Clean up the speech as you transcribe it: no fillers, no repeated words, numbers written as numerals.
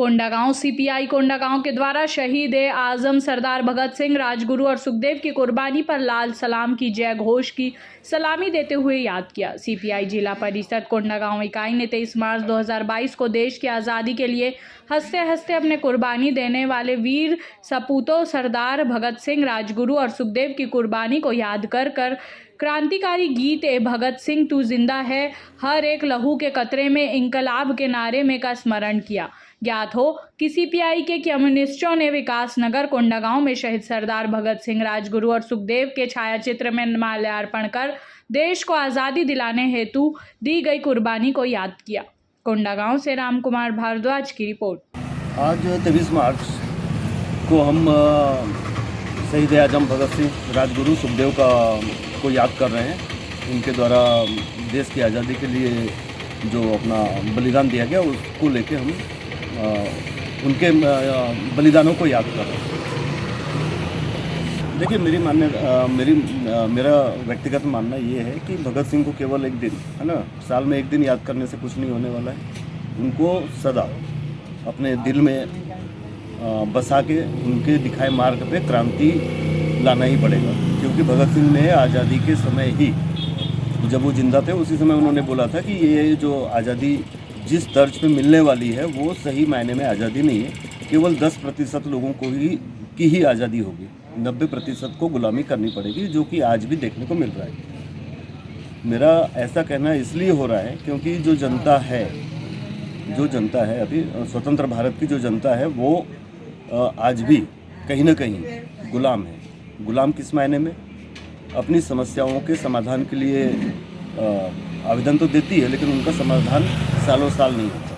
Kondagaon CPI Kondagaon के द्वारा शहीद ए आजम सरदार भगत सिंह, राजगुरु और सुखदेव की कुर्बानी पर लाल सलाम की जय घोष की सलामी देते हुए याद किया। सीपीआई जिला परिषद कोंडागांव इकाई ने 23 मार्च 2022 को देश की आज़ादी के लिए हंसते हंसते अपने कुर्बानी देने वाले वीर सपूतों सरदार भगत सिंह, राजगुरु और सुखदेव की कुर्बानी को याद कर क्रांतिकारी गीत ए भगत सिंह तू जिंदा है, हर एक लहू के कतरे में इंकलाब के नारे में का स्मरण किया। ज्ञात हो कि सीपीआई के कम्युनिस्टों ने विकास नगर कोंडागांव में शहीद सरदार भगत सिंह, राजगुरु और सुखदेव के छायाचित्र में माल्यार्पण कर देश को आज़ादी दिलाने हेतु दी गई कुर्बानी को याद किया। कोंडागांव से राम कुमार भारद्वाज की रिपोर्ट। आज 23 मार्च को हम शहीद आजम भगत सिंह, राजगुरु, सुखदेव को याद कर रहे हैं। उनके द्वारा देश की आज़ादी के लिए जो अपना बलिदान दिया गया उसको लेके हम उनके बलिदानों को याद कर रहे हैं। देखिए, मेरा व्यक्तिगत मानना ये है कि भगत सिंह को केवल एक दिन, है ना, साल में एक दिन याद करने से कुछ नहीं होने वाला है। उनको सदा अपने दिल में बसा के उनके दिखाए मार्ग पे क्रांति लाना ही पड़ेगा, क्योंकि भगत सिंह ने आज़ादी के समय ही, जब वो जिंदा थे उसी समय उन्होंने बोला था कि ये जो आज़ादी जिस तर्ज पे मिलने वाली है वो सही मायने में आज़ादी नहीं है, केवल 10% लोगों को ही आज़ादी होगी, 90% को गुलामी करनी पड़ेगी, जो कि आज भी देखने को मिल रहा है। मेरा ऐसा कहना इसलिए हो रहा है क्योंकि जो जनता है अभी स्वतंत्र भारत की जो जनता है वो आज भी कहीं ना कहीं गुलाम है। गुलाम किस मायने में? अपनी समस्याओं के समाधान के लिए आवेदन तो देती है, लेकिन उनका समाधान सालों साल नहीं होता।